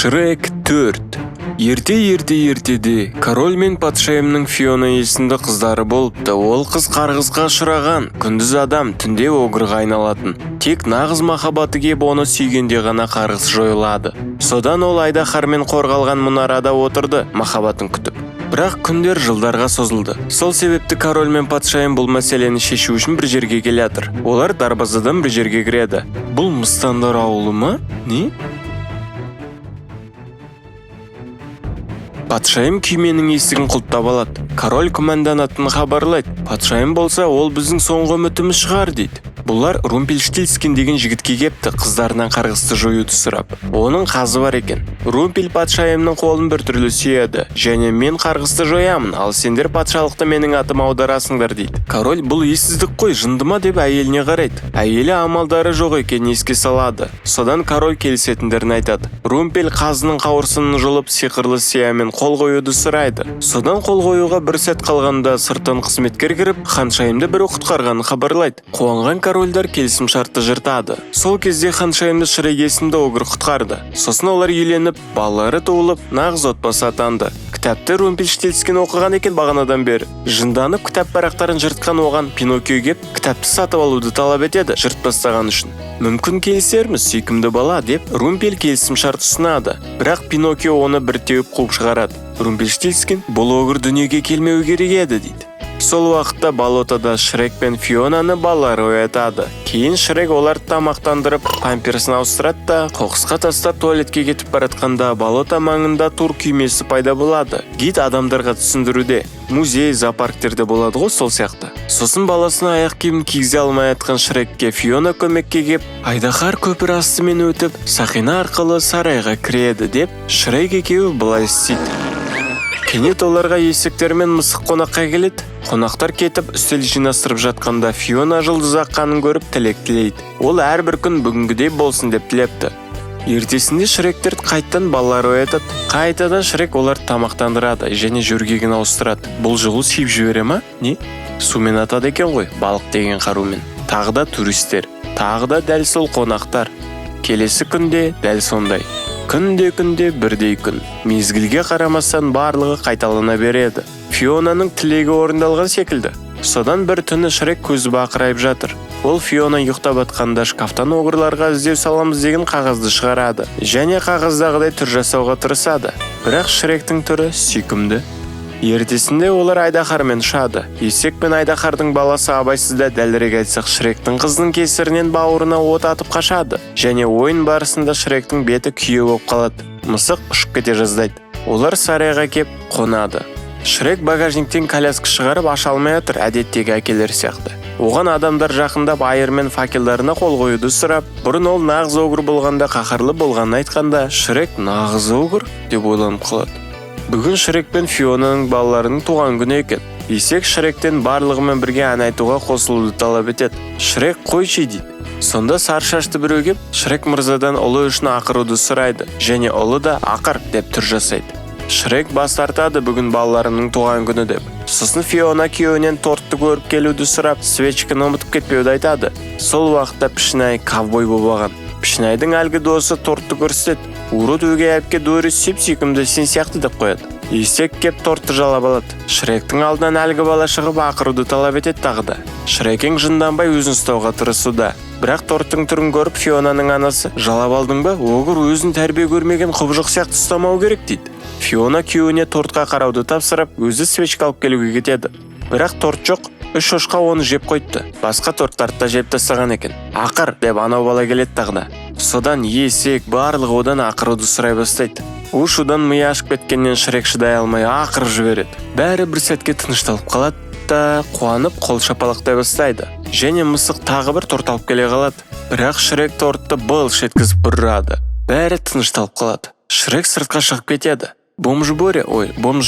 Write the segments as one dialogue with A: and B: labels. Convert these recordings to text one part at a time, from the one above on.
A: Шрек 4. Ертеде король мен патшайымның Фиона есімді қыздары болыпты. Ол қыз қарғысқа ұшыраған, күндіз адам, түнде огырға айналатын. Тек нағыз махаббаты кеп оны сүйгенде ғана қарғыс жойылады. Содан ол айдаһармен қорғалған мұнарада отырды, махаббатын күтіп. Бірақ күндер жылдарға созылды. Сол себепті король мен патшайым бұл мәселені шешу үшін бір жерге келеді. Олар дарбазадан бір жерге кіреді. Бұл мыстандар ауылы ма? Не? Патшайым күйменің есігін құлыптап алады. Король команданатын хабарлайды. Патшайым болса, ол біздің соңғы үмітіміз шығар дейді. Бұлар Румпельштильцхен деген жігітке кепті, қыздарынан қарғысты жоюды сұрап. Оның қазы бар екен. Румпель патшайымның қолын бір түрлі сүйеді, және мен қарғысты жоямын, ал сендер патшалықты менің атыма аударасыңдар дейді. Король бұл ессіздік қой, жынды ма деп әйеліне қарайды. Әйелі амалдары жоқ екен еске салады. Содан король келісетіндерін айтады. Румпель қазының қауырсынын жұлып сиқырлы сиямен қол қоюды сұрайды. Содан қол қоюға бір сәт қалғанда сырттан қызметкер кіріп, ханшайымды бір құтқарғанын хабарлайды. Қуанған корольдар келісім шартты жыртады. Сол кезде ханшайымды Шрек есімді огыр құтқарды. Сосын олар үйленіп, балалары туылып, нағыз отбасы атанды. Кітапты Румпельштильцхен оқыған екен бағанадан бері. Жынданып кітап парақтарын жыртқан оған Пиноккио кеп, кітапты сатып алуды талап етеді, жыртпастаған үшін. Мүмкін келісерміз, сүйкімді бала, деп Румпель келісім шарт ұсынады. Бірақ Пиноккио оны бір теуіп қуып шығарады. Румпельштильцхен бұл огыр дүниеге келмеу керек еді дейді. Сол уақытта болотада Шрек пен Фионаны балалары оятады. Кейін Шрек оларды тамақтандырып, памперсін ауыстырады да, қоқысқа тастап туалетке кетіп баратқанда болото маңында тур күймесі пайда болады. Гид адамдарға түсіндіруде. Музей, зоопарктерде болады ғой сол сияқты. Сосын баласына аяқ киімін кигізе алмай жатқан Шрекке Фиона көмекке кеп, айдаһар көпір астымен өтіп, сақина арқылы сарайға кіреді деп, Шрек екеуі былай істейді. Кенет оларға есектер мен мысық қонаққа келеді. Қонақтар кетіп, үстел жинастырып жатқанда Фиона жұлдыз аққанын көріп тілек тілейді. Ол әрбір күн бүгінгідей болсын деп тілепті. Ертесінде Шректер қайттан балалар оятады. Қайтадан Шрек оларды тамақтандырады және жөргегін ауыстырады. Бұл жолы сүйіп жібере ма? Не? Сумен атады екен ғой, балық деген қарумен. Тағы да туристер, тағы да дәл сол қонақтар. Келесі күнде дәл сондай. Күнде бірдей күн. Мезгілге қарамастан барлығы қайталана береді. Фионаның тілегі орындалған секілді. Содан бір түні Шрек көзі бақырайып жатыр. Ол Фиона ұйықтап атқанда шкафтан огырларға іздеу саламыз деген қағазды шығарады. Және қағаздағыдай түр жасауға тырысады. Бірақ Шректің түрі сүйкімді. Ертесінде олар айдаһармен ұшады. Есек пен айдаһардың баласы абайсызда, дәлірек айтсақ, Шректің қызының кесірінен бауырына от атып қашады. Және ойын барысында Шректің беті күйе болып қалады. Мысық ұшып кете жаздайды. Олар сарайға кеп қонады. Шрек багажниктен коляска шығарып аша алмай отыр, әдеттегі әкелер сияқты. Оған адамдар жақындап айыр мен факелдарына қол қоюды сұрап, бұрын ол нағыз огыр болғанда қаһарлы болғанын айтқанда, Шрек нағыз огыр деп ойланып қалады. Бүгін Шрек пен Фионаның балаларының туған күні екен. Есек Шректен барлығымен бірге ән айтуға қосылуды талап етеді. Шрек қойшы дейді. Сонда сары шашты біреу кеп, Шрек мырзадан ұлы үшін ақыруды сұрайды, және ұлы да ақыр деп түр жасайды. Шрек бас тартады бүгін балаларының туған күні деп. Сосын Фиона күйеуінен тортты көріп келуді сұрап, свечканы ұмытып кетпеуді айтады. Сол уақытта Пішінай ковбой болған. Пішінайдың әлгі досы тортты көрсетеді. Урут өгей әпке Дори сүйкімді сен сияқты деп қояды. Есек кеп тортты жалап алады. Шректің алдынан әлгі бала шығып ақыруды талап етеді тағы да. Шрекең жынданбай өзін ұстауға тырысуда. Бірақ торттың түрін көріп Фионаның анасы, жалап алдың ба? Огыр өзін тәрбие көрмеген құбыжық сияқты ұстамау керек дейді. Фиона күйеуіне тортқа қарауды тапсырып, өзі свечка алып келуге кетеді. Бірақ торт жоқ. 3 шошқа оны жеп қойды. Басқа торттарды да жеп тастаған екен. Ақыр деп анау бала келеді тағда. Содан есек барлығы одан ақыруды сұрай бастайды. Ушудан миы ашып кеткеннен Шрек шыдай алмай ақырып жібереді. Бәрі бір сәтке тынышталып қалады да қуанып қол шапалақтай бастайды. Және мысық тағы бір торт алып келе қалады. Бірақ Шрек тортты былш еткізіп бұрады. Бәрі тынышталып қалады. Шрек сыртқа шығып кетеді. Бомж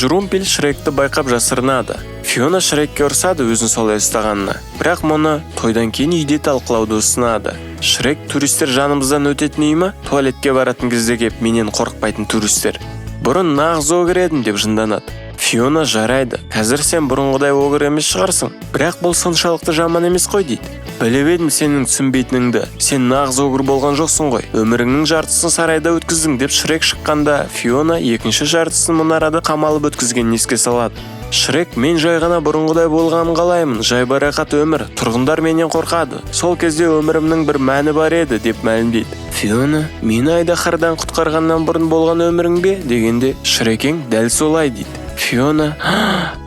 A: Румпель Шректі байқап жасырынады. Фиона Шрекке ұрсады өзін солай ұстағанына. Бірақ мұны тойдан кейін үйде талқылауды ұсынады. Шрек туристер жанымыздан өтетін үй ма? Туалетке баратын кезде кеп менен қорықпайтын туристер. Бұрын нағыз огыр едім деп жынданады. Фиона жарайды. Қазір сен бұрынғыдай огыр емес шығарсың. Бірақ бұл соншалықты жаман емес қой дейді. Біліп едім сенің түсінбейтініңді. Сен нағыз огыр болған жоқсың ғой. Өміріңнің жартысын сарайда өткіздің деп Шрек шыққанда, Фиона екінші жартысын мұнарада қамалып өткізгенін еске салады. Шрек, мен жай ғана бұрынғыдай болғанын қалаймын. Жайбарақат өмір, тұрғындар менен қорқады. Сол кезде өмірімнің бір мәні бар еді деп мәлімдейді. Фиона, мені айдаһардан құтқарғаннан бұрын болған өмірің бе дегенде, Шрекең дәл солай дейді. Фиона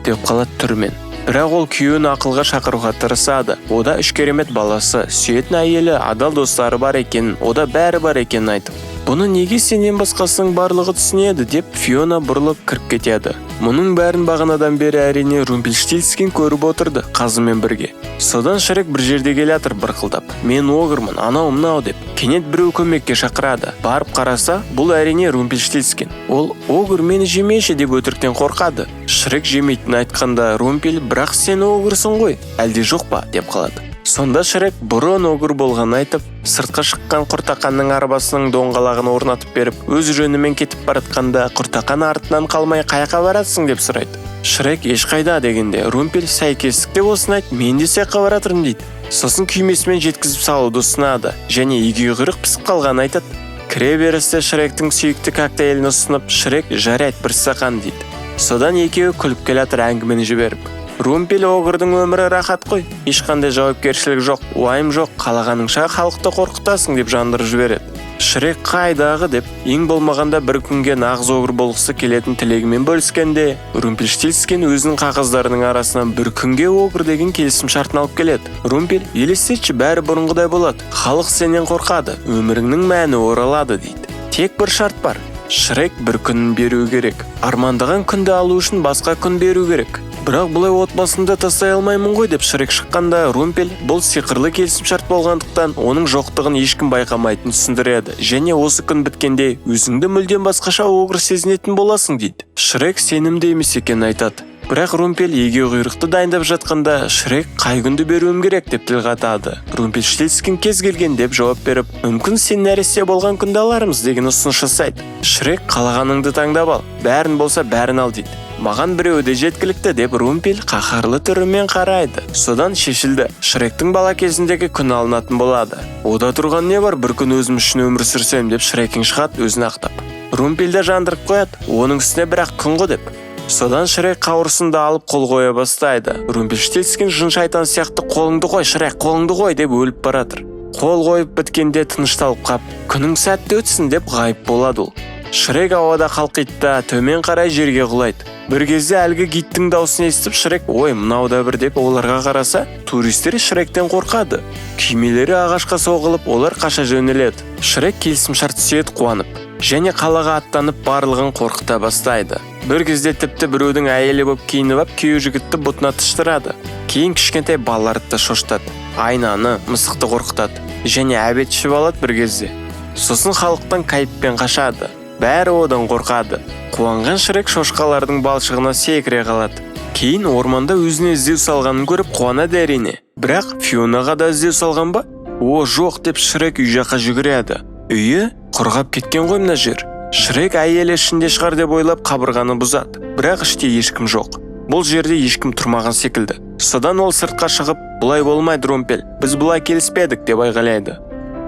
A: деп қалады түрмен. Бірақ ол күйеуін ақылға шақыруға тырысады. Ода үш керемет баласы, сүйетін әйелі, адал достары бар екенін, ода бәрі бар екенін айтып. Бұны неге сенен басқасының барлығы түсінеді деп Фиона бұрылып кіріп кетеді. Мұның бәрін бағанадан бері әрине Румпельштильцхен көріп отырды қазымен бірге. Содан Шрек бір жерде келатыр бырқылдап. Мен огырмын, анау мынау деп. Кенет біреу көмекке шақырады. Барып қараса, бұл әрине Румпельштильцхен. Ол огыр мені жемеші деп өтіріктен қорқады. Шрек жемейтін айтқанда Румпель, бірақ сен огырсың ғой, әлде жоқ па деп қалады. Сонда Шрек бұрын огыр болған айтып, сыртқа шыққан Құртақанның арбасының доңғалағын орнатып беріп, өз жөнімен кетіп баратқанда Құртақан артынан қалмай қаяққа баратсың деп сұрайды. Шрек ешқайда дегенде Румпель сәйкестікте болсын айт, мен де саяққа баратырмын дейді. Сосын күймесімен жеткізіп салуды ұсынады және егей құйрық пісіп қалған айтады. Кіре берісте Шректің сүйікті коктейлін ұсынып, Шрек жарайды бір стақан дейді. Содан екеуі күліп келатыр әңгімені жіберіп. Румпель огырдың өмірі рахат қой, ешқандай жауапкершілік жоқ, уайым жоқ, қалағаныңша халықты қорқытасың деп жандырып жібереді. Шрек қайдағы деп, ең болмағанда бір күнге нағыз огыр болғысы келетін тілегімен бөліскенде, Румпельштильцхен өзінің қағаздарының арасынан бір күнге огыр деген келісім шартын алып келеді. Румпель, елестетші, бәрі бұрынғыдай болады, халық сенен қорқады, өміріңнің мәні оралады дейді. Тек бір шарт бар. Шрек бір күнін беру керек. Армандаған күнді алу үшін басқа күн беру керек. Бірақ бұлай отбасында тастай алмаймын ғой деп Шрек шыққанда, Румпель бұл сиқырлы келісімшарт болғандықтан оның жоқтығын ешкім байқамайтынын түсіндіреді және осы күн біткенде өзіңді мүлдем басқаша огыр сезінетін боласың дейді. Шрек сенімді емес екенін айтады. Бірақ Румпель егей құйрықты дайындап жатқанда Шрек қай күнді беруім керек деп тіл қатады. Румпельштильцхен кез келген деп жауап беріп, мүмкін сен нәресте болған күнді алармыз деген ұсыныс жасайды. Шрек қалағаныңды таңдап ал, бәрін болса бәрін ал дейді. Маған біреуі де жеткілікті деп Румпель қаһарлы түрімен қарайды. Содан шешілді. Шректің бала кезіндегі күн алынатын болады. Ода тұрған не бар, бір күн өзім үшін өмір сүрсем деп Шрекең шығады өзін ақтап. Румпельді жандырып қояды, оның үстіне бірақ күн ғой деп. Содан Шрек қауырсынды алып қол қоя бастайды. Румпельштильцхен жын шайтан сияқты қолыңды қой, Шрек, қолыңды қой деп өліп баратыр. Қол қойып біткенде тынышталып қап, күнің сәтті өтсін деп ғайып болады ол. Шрек ауада қалқиды да төмен қарай жерге құлайды. Бір кезде әлгі гиттің даусын естіп Шрек, ой, мынау да бір деп оларға қараса, туристер Шректен қорқады. Күймелері ағашқа соғылып, олар қаша жөнеледі. Шрек келісімшарт түседі қуанып, және қалаға аттанып барлығын қорқыта бастайды. Бір кезде тіпті біреудің әйелі болып киініп ап, күйеу жігітті бұтына тыштырады. Кейін кішкентай балаларды шоштады, айнаны, мысықты қорқытады және әбет ішіп алады бір кезде. Сосын халықтан кайыппен қашады. Бәрі одан қорқады. Қуанған Шрек шошқалардың балшығына секіре қалады. Кейін орманда өзіне іздеу салғанын көріп қуанады әрине. Бірақ Фионаға да іздеу салған ба? О, жоқ деп Шрек үй жаққа жүгіреді. Үйі құрғап кеткен ғой мына жер. Шрек әйелі ішінде шығар деп ойлап қабырғаны бұзады. Бірақ іште ешкім жоқ. Бұл жерде ешкім тұрмаған секілді. Содан ол сыртқа шығып, бұлай болмайды Румпель, біз бұлай келіспедік деп айғайлайды.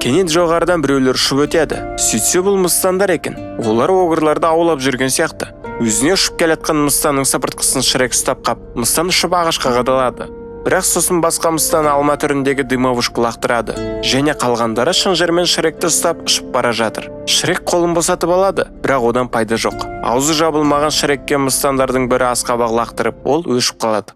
A: Кенет жоғарыдан біреулер ұшып өтеді. Сөйтсе бұл мыстандар екен. Олар огырларды аулап жүрген сияқты. Өзіне ұшып келатқан мыстанның сыпыртқысын Шрек ұстап қап, мыстан ұшып ағашқа қадалады. Бірақ сосын басқа мыстан алма түріндегі дымовушка лақтырады және қалғандары шынжырмен Шректі ұстап ұшып бара жатыр. Шрек қолын босатып алады, бірақ одан пайда жоқ. Аузы жабылмаған Шрекке мыстандардың бірі асқабақ лақтырып, ол өшіп қалады.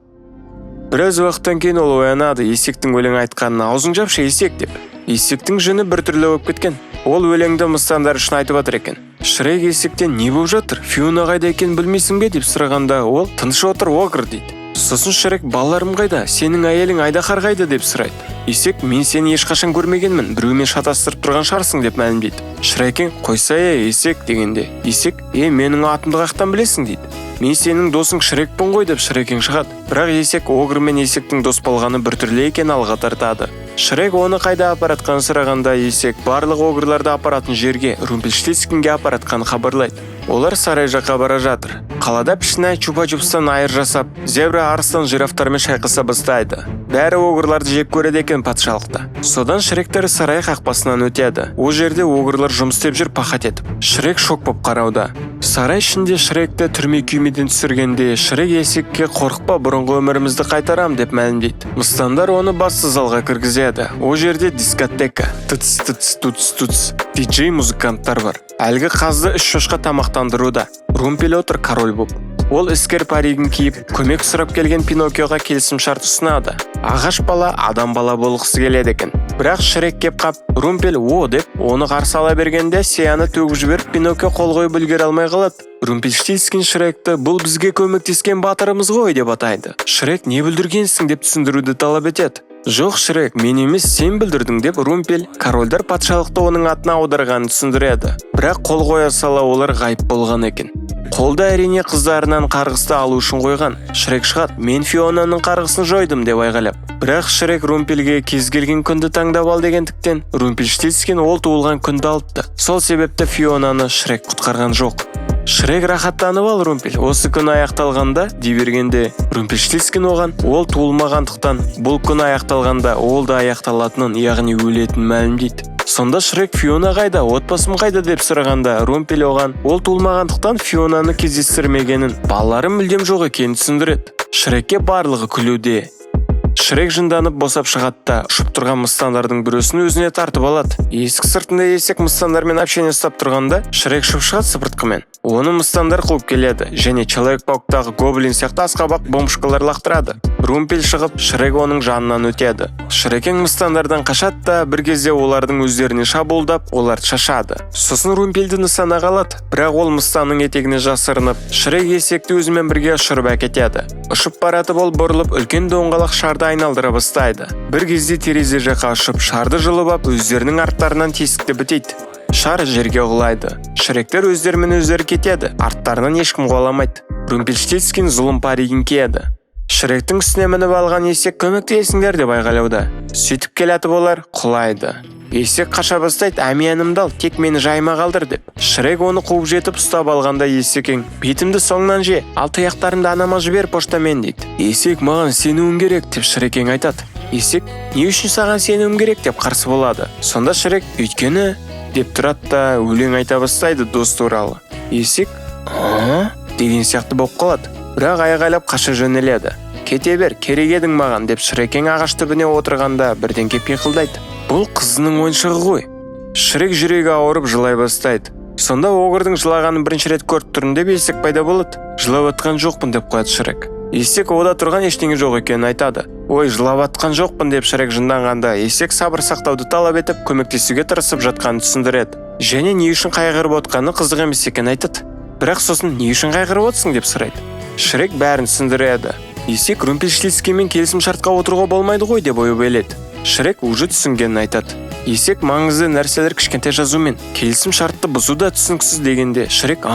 A: Біраз уақыттан кейін ол оянады, есектің өлең айтқанына аузың жапшы есек деп. Есектің жыны біртүрлі болып кеткен. Ол өлеңді мыстандар үшін айтып отыр екен. Шрек есектен не болып жатыр? Фиона қайда екенін білмейсің бе деп сұрағанда ол тыныш отыр огыр дейді. Сосын Шрек, балаларым қайда? Сенің әйелің айдаһар қайда деп сұрайды. Есек, мен сені ешқашан көрмегенмін, біреумен шатастырып тұрған шығарсың деп мәлімдейді. Шрекең, қойса есек дегенде, есек, менің атымды қаяқтан білесің дейді. Мен сенің досың Шрекпін ғой деп Шрекең шығады. Бірақ есек огыр мен есектің дос болғаны біртүрлі екен алға тартады. Шрек оны қайда апаратқанын сұрағанда есек барлық огырларды апаратын жерге Румпельштильцхенге апаратқанын хабарлайды. Олар сарай жаққа бара жатыр. Қалада пішінай чупа-чупстан айыр жасап, зебра, арыстан, жирафтармен шайқаса бастайды. Бәрі огырларды жеп көреді екен патшалықта. Содан Шректер сарай қақпасынан өтеді. Ол жерде огырлар жұмыс істеп жүр пахат етіп. Шрек шок боп қарауда. Сарай ішінде Шректі түрме күймеден түсіргенде Шрек есекке қорықпа, бұрынғы өмірімізді қайтарам деп мәлімдейді. Мыстандар оны басты залға кіргізеді. Ол жерде дискотека, тұц, диджей музыканттар бар. Әлгі қазды үш шошқа тамақтандыруда. Румпель отыр король боп. Ол іскер паригін киіп, көмек сұрап келген Пиноккиоға келісім шарт ұсынады. Ағаш бала адам бала болғысы келеді екен. Бірақ Шрек кеп қап, Румпель «о» деп, оны қарсы ала бергенде сияны төгіп жіберіп, Пиноккио қол қойып үлгере алмай қалады. Румпельштильцкин Шректі «бұл бізге көмектескен батырымыз ғой» деп атайды. Шрек «не бүлдіргенсің» деп түсіндіруді талап етеді. Жоқ Шрек, мен емес сен бүлдірдің деп Румпель корольдар патшалықты оның атына аударғанын түсіндіреді. Бірақ қол қоя сала олар ғайып болған екен. Қолда әрине қыздарынан қарғысты алу үшін қойған. Шрек шығады, мен Фионаның қарғысын жойдым деп айғайлап. Бірақ Шрек Румпельге кез келген күнді таңдап ал дегендіктен Румпельштильцкин ол туылған күнді алыпты. Сол себепті Фионаны Шрек құтқарған жоқ. Шрек рахаттанып ал Румпель, осы күн аяқталғанда дей бергенде Румпельштильцкин оған ол туылмағандықтан бұл күн аяқталғанда ол да аяқталатынын, яғни өлетінін мәлімдейді. Сонда Шрек Фиона қайда, отбасым қайда деп сұрағанда Румпель оған ол туылмағандықтан Фионаны кездестірмегенін, балаларым мүлдем жоқ екенін түсіндіреді. Шрекке барлығы күлуде. Шрек жынданып босап шығады да ұшып тұрған мыстандардың бүрісін өзіне тартып алады. Есік сыртында есек мыстандармен общение ұстап тұрғанда Шрек шығып шығады сыпыртқымен. Оны мыстандар қуып келеді және Человек-пауктағы гоблин сияқты асқабақ бомбышкалар лақтырады. Румпель шығып Шрек оның жанынан өтеді. Шрекең мыстандардан қашады да бір кезде олардың өздеріне шабуылдап, оларды шашады. Сосын Румпельді нысанаға алады, бірақ ол мыстанның етегіне жасырынып, Шрек есекті өзімен бірге ұшырып әкетеді. Ұшып баратып ол бұрылып үлкен доңғалақ шарды айналдыра бастайды. Бір кезде терезе жаққа ұшып шарды жұлып ап өздерінің арттарынан тесікті бітейді. Шар жерге құлайды. Шректер өздерімен өздері кетеді. Арттарынан ешкім қуаламайды. Румпельштильцкин зұлым паригін киеді. Шректің үстіне мініп алған есек көмектесіңдер деп айғайлауда. Сөйтіп келатып олар құлайды. Есек қаша бастайды, әмиянымды ал, тек мені жайма қалдыр деп. Шрек оны қуып жетіп ұстап алғанда есекең бетімді соңынан же, ал тұяқтарымды анама жібер поштамен дейді. Есек маған сенуің керек деп Шрекең айтады. Есек не үшін саған сенуім керек деп қарсы болады. Сонда Шрек өйткені деп тұрады да өлең айта бастайды дос туралы. Есек деген сияқты болып қалады. Бірақ айғайлап қаша жөнеледі. Кете бер, керек едің маған деп Шрекең ағаш түбіне отырғанда бірден кеп пиқылдайды. Бұл қызының ойыншығы ғой. Шрек жүрегі ауырып жылай бастайды. Сонда огырдың жылағанын бірінші рет көріп тұрын деп есек пайда болады. Жылап атқан жоқпын деп қояды Шрек. Есек ода тұрған ештеңе жоқ екенін айтады. Ой, жылап атқан жоқпын деп Шрек жынданғанда есек сабыр сақтауды талап етіп көмектесуге тырысып жатқанын түсіндіреді. Және не үшін қайғырып отқаны қызық емес екенін айтады. Бірақ сосын не үшін қайғырып отсың деп сұрайды. Шрек бәрін түсіндіреді. Есек Румпельштильцкинмен келісім шартқа отыруға болмайды ғой деп ойып еледі. Шрек уже түсінгенін айтады. Есек маңызды нәрселер кішкентай жазумен келісім шартты бұзуда түсініксіз дегенде Шрек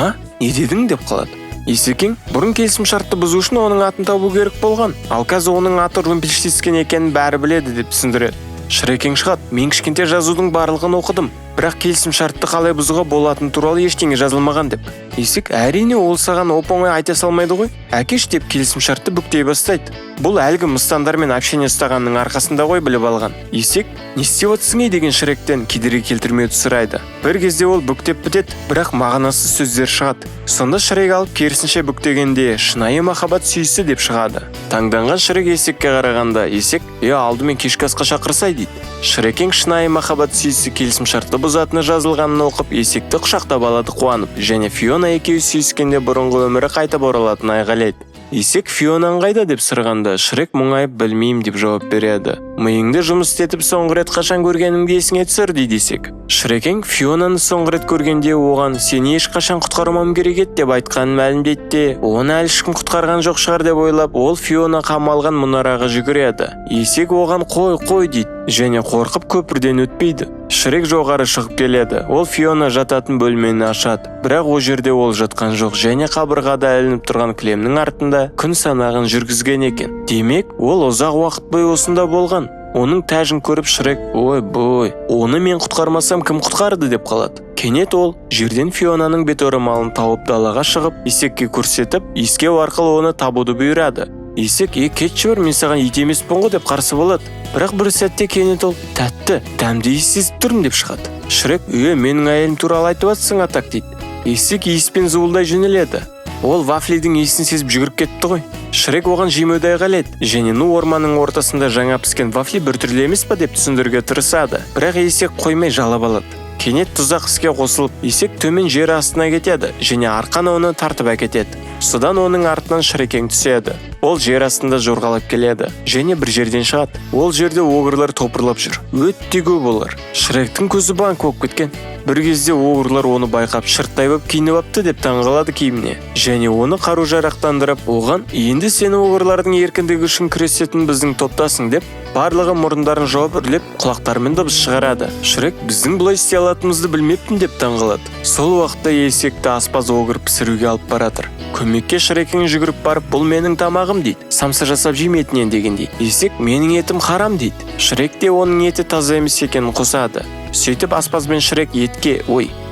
A: не дедің деп қалады. Есекең бұрын келісім шартты бұзу үшін оның атын табу керек болған, ал қазір оның аты Румпельштильцкин екенін бәрі біледі деп түсіндіреді. Шрекең шығады, мен кішкентай жазудың барлығын оқыдым, бірақ келісім шартты қалай бұзуға болатыны туралы ештеңе жазылмаған деп. Есек әрине ол саған оп-оңай айта салмайды ғой. Әкеш деп келісім шартты бүктей бастайды. Бұл әлгі мыстандармен общение ұстағанның арқасында ғой біліп алған. Есек не істеп отырсың деген Шректен кедергі келтірмеуді сұрайды. Бір кезде ол бүктеп бітеді, бірақ мағынасыз сөздер шығады. Сонда Шрек алып керісінше бүктегенде шынайы махаббат сүйісі деп шығады. Таңданған Шрек есекке қарағанда есек алдымен кешкі асқа шақырсай дейді. Шрекең шынайы махаббат сүйісі келісім шартты бұзатыны жазылғанын оқып есекті құшақтап алады қуанып, және Фиона екеуі сүйіскенде бұрынғы өмірі қайтып оралатынын айғайлайды. Есек Фионан қайда деп сұрағанда Шрек мұңайып білмеймін деп жауап береді. Миыңды жұмыс істетіп соңғы рет қашан көргеніңді есіңе түсір дейді есек. Шрекең Фионаны соңғы рет көргенде оған сені ешқашан құтқармам керек еді деп айтқанын мәлімдейді де, оны әлі ешкім құтқарған жоқ шығар деп ойлап, ол Фиона қамалған мұнараға жүгіреді. Есек оған қой дейді және қорқып көпірден өтпейді. Шрек жоғары шығып келеді. Ол Фиона жататын бөлмені ашады. Бірақ о жерде ол жатқан жоқ және қабырғада ілініп тұрған кілемнің артында күн санағын жүргізген екен. Демек, ол ұзақ уақыт бойы осында болған. Оның тәжін көріп Шрек, ой бой, оны мен құтқармасам кім құтқарды деп қалады. Кенет ол жерден Фионаның бет орамалын тауып далаға шығып, Есекке көрсетіп, иіскеу арқылы оны табуды бұйырады. Есек, кетші бір, мен саған ит емеспін ғой деп қарсы болады. Бірақ бір сәтте кенет ол тәтті, дәмді иіс сезіп тұрмын деп шығады. Шрек, менің әйелім туралы айтып жатсың атақ дейді. Есек иіспен зуылдай жөнеледі. Ол вафлидің иісін сезіп жүгіріп кетті ғой. Шрек оған жемеуді айғайлайды және ну орманның ортасында жаңа піскен вафли біртүрлі емес па деп түсіндіруге тырысады. Бірақ Есек қоймай жалап алады. Кенет тұзақ іске қосылып, Есек төмен жер астына кетеді және арқан оны тартып әкетеді. Содан оның артынан Шрекең түседі. Ол жер астында жорғалап келеді және бір жерден шығады. Ол жерде огырлар топырлап жүр. Өте көп олар. Шректің көзі банк болып кеткен. Бір кезде огырлар оны байқап шырттай болып киініп апты деп таңғалады киіміне. Және оны қару-жарақтандырып, оған енді сені огырлардың еркіндігі үшін күресетін біздің топтасың деп, барлығы мұрындарын жауып үрлеп, құлақтарымен дыбыс шығарады. Шрек біздің бұлай істей алатынымызды білмеппін деп таңғалады. Сол уақытта Есекті аспаз огыр пісіруге алып баратыр. Көмекке Шрекең жүгіріп барып, бұл менің тамағым дейді. Самса жасап жемейтінен дегендей. Есек, менің етім харам дейді. Шрек те оның еті таза емес екенін қосады. Сөйтіп аспаз бен Шрек етке,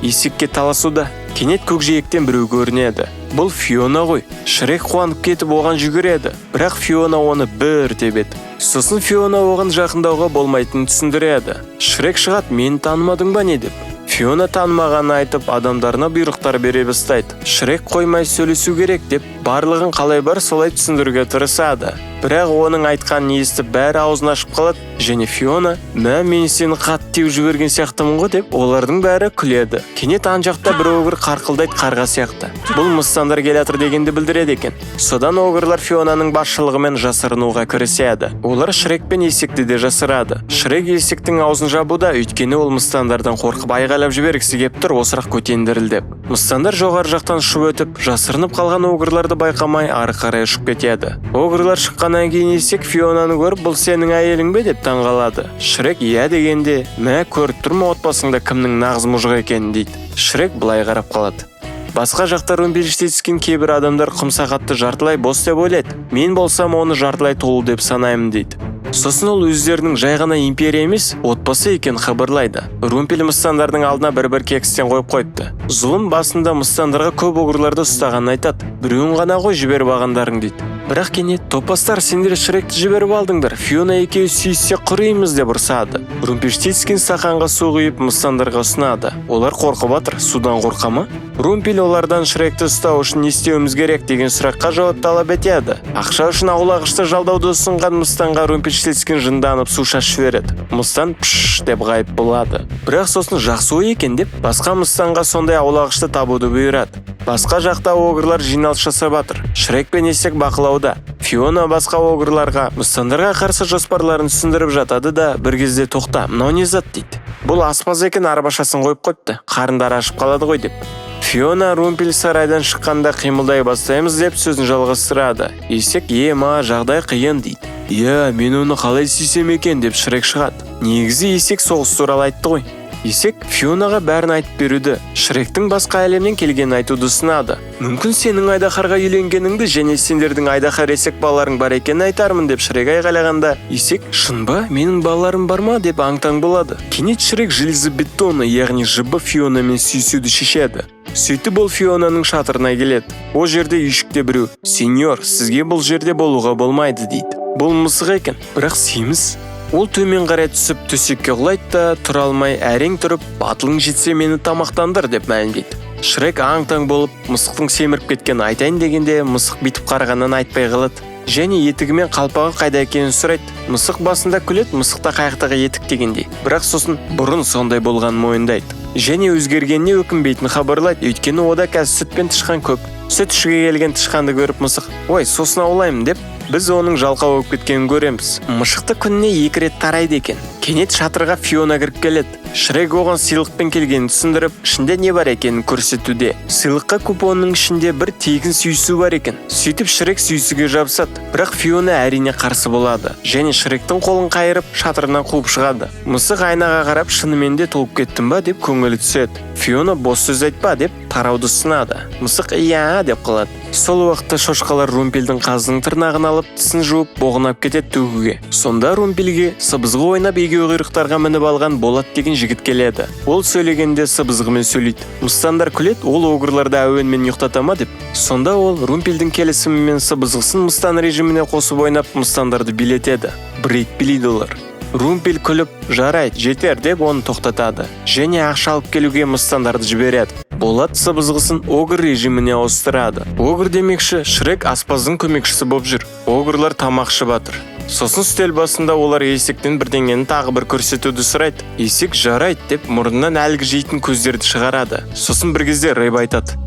A: Есекке таласуда. Кенет көкжиектен біреу көрінеді. Бұл Фиона ғой. Шрек қуанып кетіп оған жүгіреді. Бірақ Фиона оны бір тебеді. Сосын Фиона оған жақындауға болмайтынын түсіндіреді. Шрек шығады, мені танымадың ба не деп. Фиона танымағанын айтып, адамдарына бұйрықтар бере бастайды. Шрек қоймай сөйлесу керек деп, барлығын қалай бар солай түсіндіруге тырысады. Бірақ оның айтқанын естіп бәрі аузын ашып қалады және Фиона, мен сені қатты теуіп жіберген сияқтымын ғой деп, олардың бәрі күледі. Кенет ан жақта бір огыр қарқылдайды қарға сияқты. Бұл мыстандар келатыр дегенді білдіреді екен. Содан огырлар Фионаның басшылығымен жасырынуға кіріседі. Олар Шрек пен Есекті де жасырады. Шрек Есектің аузын жабуда, өйткені ол мыстандардан қорқып айғайлап жібергісі кеп тұр, осырақ көтендірілдеп. Мыстандар жоғары жақтан ұшып өтіп, жасырынып қалған огырларды байқамай ары қарай ұшып кетеді. Огырлар шыққаннан кейін Есек Фионаны көріп, бұл сенің әйелің бе деп таңғалады. Шрек дегенде, көріп тұрмын отбасыңда кімнің нағыз мұжық екенін дейді. Шрек былай қарап қалады. Басқа жақта румпельштильцке түскен кейбір адамдар құмсақатты жартылай бос деп ойлайды. Мен болсам оны жартылай толы деп санаймын дейді. Сосын ол өздерінің жай ғана империя емес, отбасы екен хабарлайды. Румпель мыстандардың алдына бір-бір кекстен қойып қойыпты. Зұлым басында мыстандарға көп огырларды ұстағанын айтады. Біреуін ғана ғой жіберіп алғандарың дейді. Бірақ кенет топастар, сендер Шректі жіберіп алдыңдар, Фиона екеуі сүйіссе құримыз деп ұрсады. Румпельштильцке стақанға су құйып мыстандарға ұсынады. Олар қорқып жатыр, судан қорқа ма? Румпель олардан Шректі ұстау үшін не істеуіміз керек деген сұраққа жауап талап етеді. Ақша үшін аулағышты жалдауды ұсынған мыстанға Румпельштильцке жынданып су шашып жібереді. Мыстан пш деп ғайып болады. Бірақ сосын жақсы ой екен деп, басқа мыстанға сондай аулағышты табуды бұйырады. Басқа жақта огырлар жиналыс жасап жатыр. Шрек пен Есек бақылауда. Фиона басқа огырларға мыстандарға қарсы жоспарларын түсіндіріп жатады да, бір кезде тоқта, мынау не зат дейді. Бұл аспаз екен, арбашасын қойып қойыпты, қарындары ашып қалады ғой деп. Фиона Румпель сарайдан шыққанда қимылдай бастаймыз деп сөзін жалғастырады. Есек, жағдай қиын дейді. Мен оны қалай сүйсем екен деп Шрек шығады. Негізі Есек соғыс туралы айтты ғой. Есек Фионаға бәрін айтып беруді, Шректің басқа әлемнен келгенін айтуды ұсынады. Мүмкін сенің айдаһарға үйленгеніңді және сендердің айдаһар Есек балаларың бар екенін айтармын деп Шрек айғайлағанда, Есек, шын ба, менің балаларым бар ма деп аң-таң болады. Кенет Шрек железобетонны, яғни жыбы Фионамен сүйісуді шешеді. Сөйтіп ол Фионаның шатырына келеді. Ол жерде үйшікте біреу, сеньор, сізге бұл жерде болуға болмайды дейді. Бұл мысық екен, бірақ семіз. Ол төмен қарай түсіп төсекке құлайды да, тұра алмай әрең тұрып, батылың жетсе мені тамақтандыр деп мәлімдейді. Шрек аң-таң болып, мысықтың семіріп кеткен айтайын дегенде, мысық битіп қарағанын айтпай қалады. Және етігі мен қалпағы қайда екенін сұрайды. Мысық басында күледі, мысықта қайықтағы етік дегендей. Бірақ сосын бұрын сондай болғанын мойындайды. Және өзгергеніне өкінбейтін хабарлайды, өйткені ода қазір сүт пен тышқан көп. Сүт ішуге келген тышқанды көріп мысық, сосын аулаймын деп, біз оның жалқау болып кеткенін көреміз. Мышықты күніне 2 рет тарайды екен. Кенет шатырға Фиона кіріп келеді. Шрек оған сыйлықпен келгенін түсіндіріп, ішінде не бар екенін көрсетуде. Сыйлыққа купонның ішінде бір тегін сүйісу бар екен. Сөйтіп Шрек сүйісуге жабысады, бірақ Фиона әрине қарсы болады. Және Шректің қолын қайырып, шатырынан қуып шығады. Мысық айнаға қарап, шынымен де толып кеттім ба деп көңілі түседі. Фиона бос сөз айтпа деп тарауды сынады. Мысық иә деп қалады. Сол уақытта шошқалар Румпелдің қазының тырнағын алып, тісін жуып, боғынап кетеді төгуге. Сонда Румпелге сыбызғы ойнап егеуқұйрықтарға мініп алған Болат деген жігіт келеді. Ол сөйлегенде сыбызғымен сөйлейді. Мыстандар күледі, ол огырларды әуенмен ұйықтата ма деп. Сонда ол Румпелдің келісімімен сыбызғысын мыстан режиміне қосып ойнап, мыстандарды билетеді. Бір ит билейді олар. Румпел күліп, жарайды, жетер деп оны тоқтатады. Және ақша алып келуге мыстандарды жібереді. Болат сыбызғысын огыр режиміне ауыстырады. Огыр демекші, Шрек аспаздың көмекшісі боп жүр. Огырлар тамақшы батыр. Сосын үстел басында олар есектен бірдеңені тағы бір көрсетуді сұрайды. Есек жарайды деп мұрнынан әлгі жейтін көздерді шығарады. Сосын бір кезде Рэйб айтады: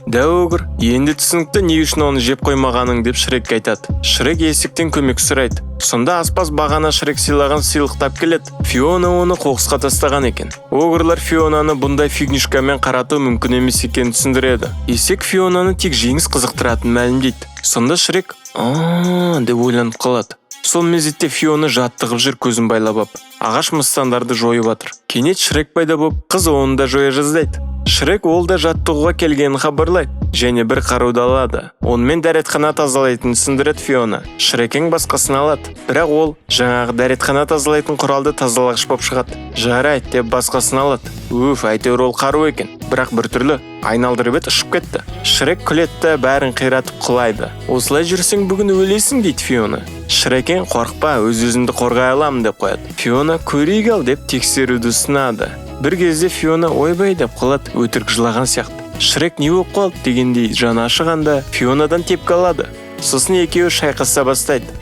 A: «Дәу огыр, енді түсінікті не үшін оны жеп қоймағаның» деп Шрекке айтады. Шрек есектен көмек сұрайды. Сонда аспаз бағана Шрек сыйлаған сыйлықтап келеді. Фиона оны қоқысқа тастаған екен. Огырлар Фионаны бұндай фигнишкамен қарату мүмкін емес екенін түсіндіреді. Есек Фионаны тек жеңіс қызықтыратын мәлімдейді. Сонда Шрек деп ойланып қалады. Сол мезетте Фиона жаттығып жүр, көзін байлап ап. Ағаш мыстандарды жойып жатыр. Кенет Шрек пайда болып, қыз оны да жоя жаздайды. Шрек ол да жаттығуға келгенін хабарлайды және бір қаруды алады. Онымен дәретхана тазалайтынын түсіндіреді Фиона. Шрекең басқасын алады, бірақ ол жаңағы дәретхана тазалайтын құралды тазалағыш болып шығады. Жарайды деп басқасын алады. Әйтеуір ол қару екен, бірақ біртүрлі айналдырып ұшып кетті. Шрек күлетті, бәрін қиратып құлайды. Осылай жүрсең бүгін өлесің дейді Фиона. Шрекең қорықпа, өз-өзімді қорғай аламын деп қояды. Фиона көрейік ал деп тексеруді ұсынады. Бір кезде Фиона ойбай деп қалады, өтірік жылаған сияқты. Шрек не болып қалды дегендей жаны ашығанда Фионадан тепкі алады. Сосын екеуі шайқаса бастайды.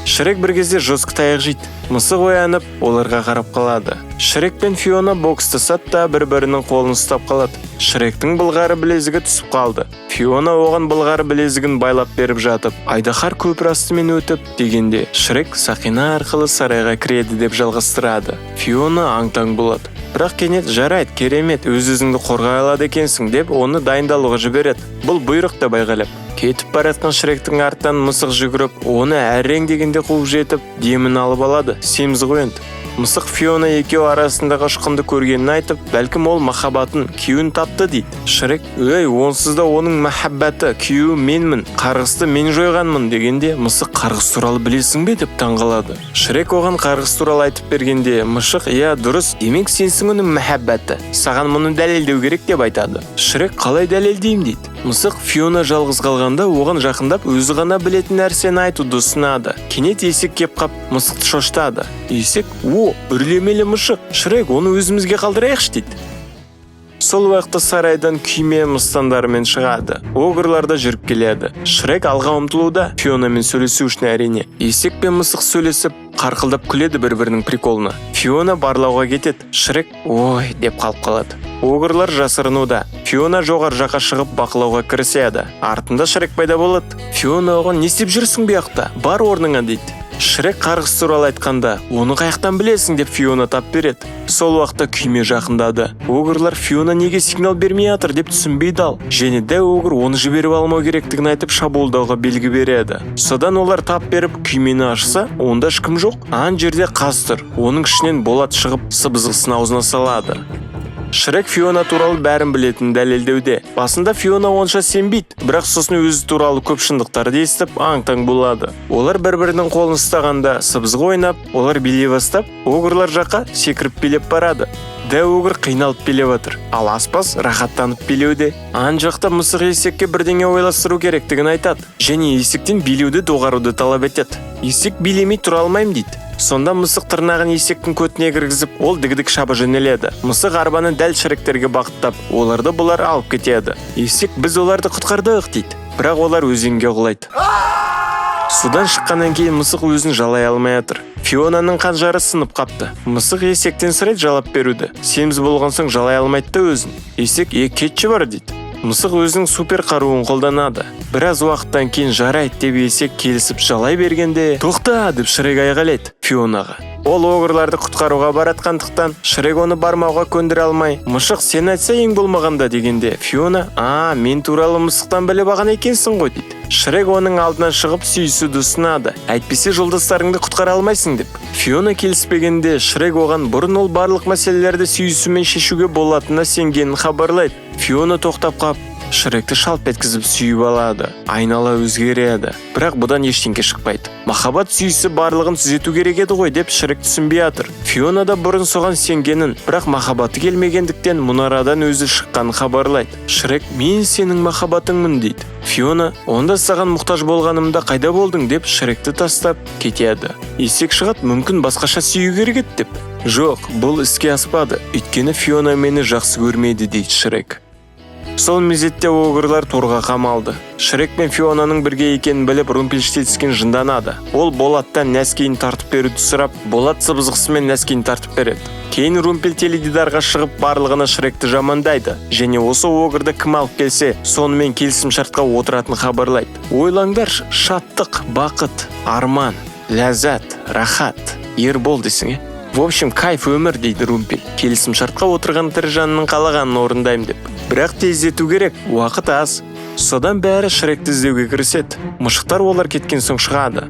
A: Шрек бір кезде жосқы таяқ жейді. Мысық оянып, оларға қарап қалады. Шрек пен Фиона бокстасады да бір-бірінің қолын ұстап қалады. Шректің былғары білезігі түсіп қалды. Фиона оған былғары білезігін байлап беріп жатып, айдаһар көпір астымен өтіп дегенде Шрек сақина арқылы сарайға кіреді деп жалғастырады. Фиона аң-таң болады. Бірақ кенет жарайды, керемет, өз-өзіңді қорғай алады екенсің деп оны дайындалуға жібереді. Бұл бұйрық деп айғайлап. Кетіп баратқан Шректің артынан мысық жүгіріп, оны әрең дегенде қуып жетіп, демін алып алады. Семіз ғой енді. Мысық Фиона екеуі арасындағы ұшқынды көргенін айтып, бәлкім ол махаббатын, күйеуін тапты дейді. Шрек: онсыз да оның махаббаты, күйеуі менмін, қарғысты мен жойғанмын дегенде, мысық: қарғыс туралы білесің бе деп таңғалады. Шрек оған қарғыс туралы айтып бергенде, мысық: дұрыс, демек сенсің оның махаббаты, саған мұны дәлелдеу керек деп айтады. Шрек: қалай дәлелдеймін дейді. Мысық Фиона жалғыз қалғанда оған жақындап өзі ғана білетін нәрсені айтуды ұсынады. Кенет есек кеп қап мысықты шошытады. Есек: үрлемелі мысық, Шрек, оны өзімізге қалдырайықшы дейді. Сол уақытта сарайдан күйме мыстандарымен шығады. Огырлар да жүріп келеді. Шрек алға ұмтылуда, Фионамен сөйлесу үшін әрине. Есек пен мысық сөйлесіп, қарқылдап күледі бір-бірінің приколына. Фиона барлауға кетеді. Шрек деп қалып қалады. Огырлар жасырынуда. Фиона жоғары жаққа шығып бақылауға кіріседі. Артында Шрек пайда болады. Фиона оған: не істеп жүрсің бұяқта? Бар орныңа дейді. Шрек қарғыс туралы айтқанда: оны қаяқтан білесің деп Фиона тап береді. Сол уақытта күйме жақындады. Огырлар Фиона неге сигнал бермей жатыр деп түсінбей дал. Және дәу огыр оны жіберіп алмау керектігін айтып шабуылдауға белгі береді. Содан олар тап беріп күймені ашса, онда ешкім жоқ. Ан жерде қаз тұр. Оның ішінен Болат шығып сыбызғысын аузына салады. Шрек Фиона туралы бәрін білетін дәлелдеуде. Басында Фиона онша сенбейді, бірақ сосын өзі туралы көп шындықтарды естіп аң-таң болады. Олар бір-бірінің қолын ұстағанда сыбызғы ойнап, олар билей бастап, огырлар жаққа секіріп билеп барады. Дәу огыр қиналып билеп жатыр, ал аспаз рахаттанып билеуде. Ан жақта мысық есекке бірдеңе ойластыру керектігін айтады, және есектен билеуді доғаруды талап етеді. Есек билемей тұра алмаймын дейді. Сонда мысық тырнағын есектің көтіне кіргізіп, ол дігдік шаба жөнеледі. Мысық арбаны дәл Шректерге бағыттап, оларды бұлар алып кетеді. Есек: біз оларды құтқардық дейді. Бірақ олар өзенге құлайды. Судан шыққаннан кейін мысық өзін жалай алмай жатыр. Фионаның қанжары сынып қапты. Мысық есектен сұрайды жалап беруді. Семіз болған соң жалай алмайды да өзін. Есек: кетші бар дейді. Мысық өзінің супер қаруын қолданады. Біраз уақыттан кейін жарайды деп есек келісіп жалай бергенде, тоқта деп Шрек айғайлайды Фионаға. Ол огырларды құтқаруға баратқандықтан Шрек оны бармауға көндіре алмай, «Мышық, сен айтса ең болмағанда» дегенде, Фиона, мен туралы мысықтан біліп алған екенсің ғой» дейді. Шрек оның алдынан шығып сүйісуді ұсынады. Әйтпесе жолдастарыңды құтқара алмайсың деп. Фиона келіспегенде, Шрек оған бұрын ол барлық мәселелерді сүйісумен шешуге болатынына сенгенін хабарлайды. Фиона тоқтап қап, Шректі шалп еткізіп сүйіп алады. Айнала өзгереді. Бірақ бұдан ештеңе шықпайды. Махаббат сүйісі барлығын түзету керек еді ғой деп Шрек түсінбей жатыр. Фиона да бұрын соған сенгенін, бірақ махаббаты келмегендіктен мұнарадан өзі шыққанын хабарлайды. Шрек, мен сенің махаббатыңмын дейді. Фиона, онда саған мұқтаж болғанымда қайда болдың деп Шректі тастап кетеді. Есек шығат, мүмкін басқаша сүю керек еді деп. Жоқ, бұл іске аспады. Өйткені Фиона мені жақсы көрмейді дейді Шрек. Сол мезетте огырлар торға қамалды. Шрек пен Фионаның бірге екенін біліп Румпельштильцхен жынданады. Ол Болаттан нәскиін тартып беруді сұрап, Болат сыбызғысымен нәскиін тартып береді. Кейін Румпель теледидарға шығып барлығына Шректі жамандайды және осы огырды кім алып келсе, сонымен келісімшартқа отыратын хабарлайды. Ойлаңдаршы, шаттық, бақыт, арман, ләззат, рахат, ербол десің. В общем, кайф өмір дейді Румпель. Келісімшартқа отырған тірі жанның қалағанын орындаймын деп. Бірақ тездету керек, уақыт аз. Содан бәрі Шректі іздеуге кіріседі. Мышықтар олар кеткен соң шығады.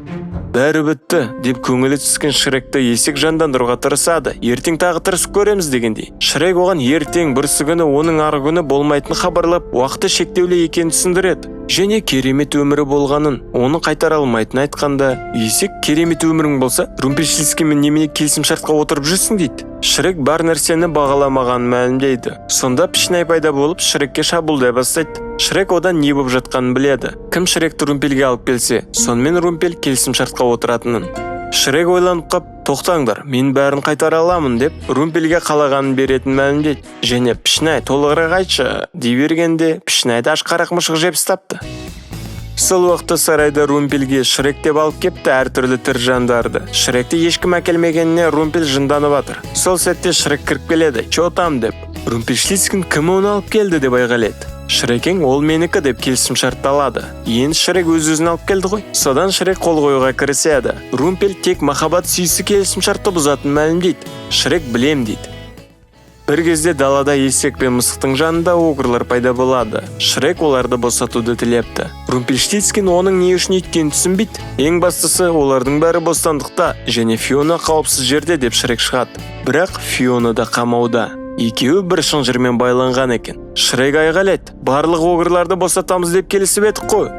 A: Бәрі бітті деп көңілі түскен Шректі есек жандандыруға тырысады. Ертең тағы тырысып көреміз дегендей. Шрек оған ертең бүрсі күні оның арғы күні болмайтын хабарлап, уақыты шектеулі екенін түсіндіреді. Және керемет өмірі болғанын, оны қайтара алмайтын айтқанда, есек, керемет өмірің болса, Румпельштильцхенмен немене келісімшартқа отырып жүрсің дейді. Шрек бар нәрсені бағаламағанын мәлімдейді. Сонда Пішнай пайда болып Шрекке шабуылдай бастайды. Шрек одан не болып жатқанын біледі. Кім Шректі Румпельге алып келсе, сонымен Румпель келісімшартқа отыратынын. Шрек ойланып қап, тоқтаңдар, мен бәрін қайтара аламын деп Румпельге қалағанын беретін мәлімдейді. Және Пішнай толығырақ айтшы дей бергенде, Пішнайды ашқарақ мышық жеп тастапты. Сол уақытта сарайда Румпельге Шрек деп алып кепті әртүрлі тірі жандарды. Шректі ешкім әкелмегеніне Румпель жынданып жатыр. Сол сәтте Шрек кіріп келеді, «Чо там?» деп. Румпельштильцхен кім оны алып келді деп айғайлайды. Шрекең, ол менікі деп келісімшартты алады. Енді Шрек өз-өзін алып келді ғой. Содан Шрек қол қоюға кіріседі. Румпель тек махаббат сүйісі келісімшартты бұзатын мәлімдейді. Шрек білем дейді. Бір кезде далада есек пен мысықтың жанында огырлар пайда болады. Шрек оларды босатуды тілепті. Румпельштильцхен оның не үшін өйткенін түсінбейді. Ең бастысы, олардың бәрі бостандықта және Фиона қауіпсіз жерде деп Шрек шығады. Бірақ Фиона да қамауда. Екеуі бір шынжырмен байланған екен. Шрек айғайлайды, барлық огырларды босатамыз деп келісіп едік қой.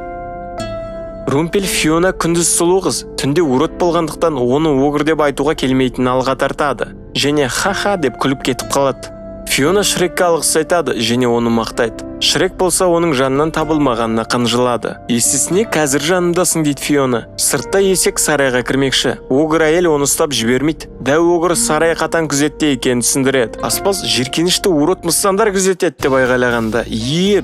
A: Румпель Фиона күндіз сұлу қыз, түнде урод болғандықтан оны огыр деп айтуға келмейтінін алға тартады. Және ха-ха деп күліп кетіп қалады. Фиона Шрекке алғыс айтады және оны мақтайды. Шрек болса оның жанынан табылмағанына қынжылады. Есесіне қазір жанымдасың дейді Фиона. Сыртта есек сарайға кірмекші. Огыр әйел оны ұстап жібермейді. Дәу огыр сарай қатаң күзетте екенін түсіндіреді. Аспаз жиіркенішті урод мысықтар күзетеді деп айғайлағанда,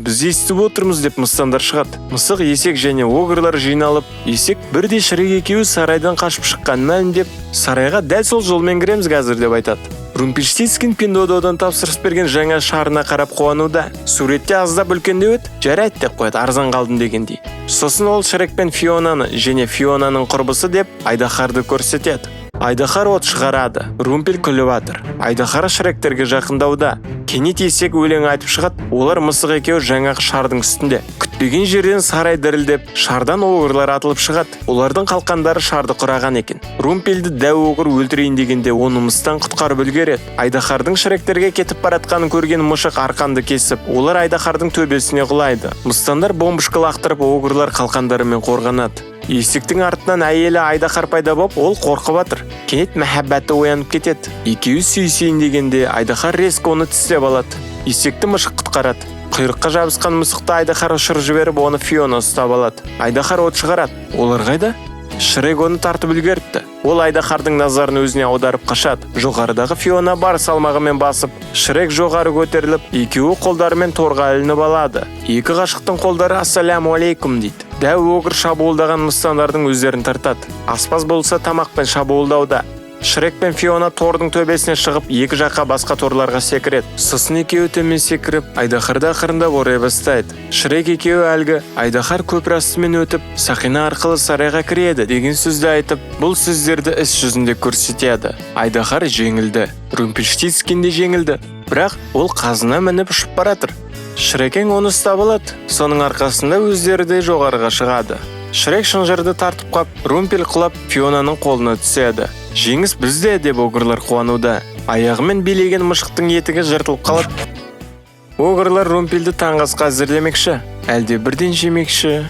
A: біз естіп отырмыз деп мысықтар шығады. Мысық, есек және огырлар жиналып, есек бірде Шрек екеуі сарайдан қашып шыққанын мәлімдеп, сарайға дәл сол жолмен кіреміз қазір деп айтады. Румпельштильцхен пен Дододан тапсырыс берген жаңа шарына қарап қуануда. Суретте аздап үлкендеу еді, жарайды деп қояды, арзан қалдым дегендей. Сосын ол Шрек пен Фионаны және Фионаның құрбысы деп Айдаһарды көрсетеді. Айдаһар от шығарады. Румпель күліп жатыр. Айдаһар Шректерге жақындауда. Кенет есек өлең айтып шығады. Олар мысық екеуі жаңағы шардың үстінде. Күтпеген жерден сарай дірілдеп, шардан огырлар атылып шығады. Олардың қалқандары шарды құраған екен. Румпельді дәу огыр өлтірейін дегенде оны мыстан құтқарып үлгереді. Айдаһардың Шректерге кетіп баратқанын көрген мышық арқанды кесіп, олар Айдаһардың төбесіне құлайды. Мыстандар бомбышқа лақтырып, огырлар қалқандарымен қорғанады. Есектің артынан әйелі Айдаһар пайда болып, ол қорқып жатыр. Кенет мәхаббаты оянып кетеді. Екеуі сүйісейін дегенде Айдаһар резко оны тістеп алады. Есекті мышық құтқарады. Құйрыққа жабысқан мысықты Айдаһар ұшырып жіберіп, оны Фиона ұстап алады. Айдаһар от шығарады. Олар қайда? Шрек оны тартып үлгеріпті. Ол Айдаһардың назарын өзіне аударып қашады. Жоғарыдағы Фиона бар салмағымен басып, Шрек жоғары көтеріліп, екеуі қолдарымен торға ілініп алады. Екі ғашықтың қолдары ассаляму алейкум дейді. Дәу огыр шабуылдаған мыстандардың өздерін тартады. Аспаз болса тамақпен шабуылдауда. Шрек пен Фиона тордың төбесіне шығып, екі жаққа басқа торларға секіреді. Сосын екеуі төмен секіріп, Айдаһарды ақырындап орай бастайды. Шрек екеуі әлгі Айдаһар көпір астымен өтіп, сақина арқылы сарайға кіреді деген сөзді айтып, бұл сөздерді іс жүзінде көрсетеді. Айдаһар жеңілді, Румпельштильцхен де жеңілді, бірақ ол қазына мініп ұшып баратыр. Шрекең оны ұстап алады, соның арқасында өздері де жоғарыға шығады. Шрек шынжырды тартып қап, Румпель құлап Фионаның қолына түседі. Жеңіс бізде деп огырлар қуануда. Аяғымен билеген мышықтың етігі жыртылып қалады. Огырлар Румпельді таңғасқа әзірлемекші, әлде бірден жемекші.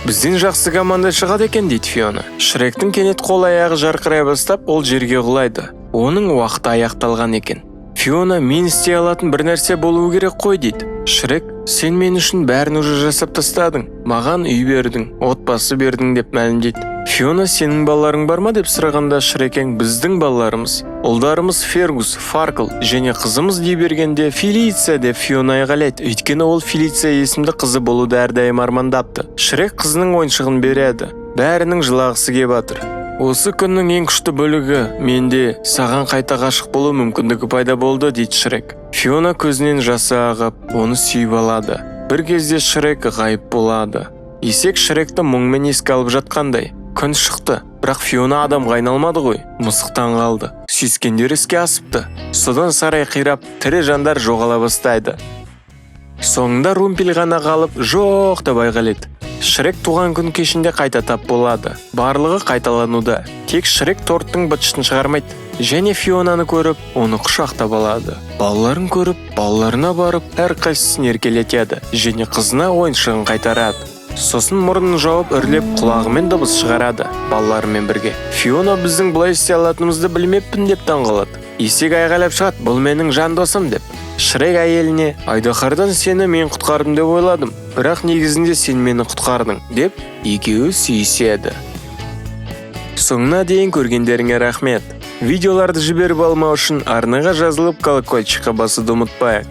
A: Бізден жақсы команда шығады екен дейді Фиона. Шректің кенет қол аяғы жарқырай бастап, ол жерге құлайды. Оның уақыты аяқталған екен. Фиона, мен істей алатын бір нәрсе болуы керек қой дейді. Шрек, сен мен үшін бәрін уже жасап тастадың. Маған үй бердің, отбасы бердің деп мәлімдейді. Фиона, сенің балаларың бар ма деп сұрағанда Шрекең, біздің балаларымыз, ұлдарымыз Фергус, Фаркл және қызымыз дей бергенде Фелиция деп Фиона айғайлайды. Өйткені ол Фелиция есімді қызы болуды әрдайым армандапты. Шрек қызының ойыншығын береді. Бәрінің жылағысы кеп жатыр. Осы күннің ең күшті бөлігі, менде саған қайта ғашық болу мүмкіндігі пайда болды дейді Шрек. Фиона көзінен жасы ағып, оны сүйіп алады. Бір кезде Шрек ғайып болады. Есек Шректі мұңмен еске алып жатқандай. Күн шықты, бірақ Фиона адамға айналмады ғой. Мысықтан қалды. Сүйіскендер іске асыпты. Содан сарай қирап, тірі жандар жоғала бастайды. Соңында Румпель ғана қалып, жоқ деп айғайлайды. Шрек туған күн кешінде қайта тап болады. Барлығы қайталануда. Тек Шрек торттың бытышын шығармайды. Және Фионаны көріп, оны құшақтап алады. Балаларын көріп, балаларына барып, әрқайсысын еркелетеді. Және қызына ойыншығын қайтарады. Сосын мұрнын жауып үрлеп құлағымен дыбыс шығарады. Балаларымен бірге. Фиона, біздің бұлай істей алатынымызды білмеппін деп таңғалады. Есек айғайлап шығады, бұл менің жан досым деп. Шрек әйеліне, Айдаһардан сені мен құтқардым деп ойладым, бірақ негізінде сен мені құтқардың деп екеуі сүйіседі. Соңына дейін көргендеріңе рахмет. Видеоларды жіберіп алмау үшін арнаға жазылып колокольчикқа басуды ұмытпайық.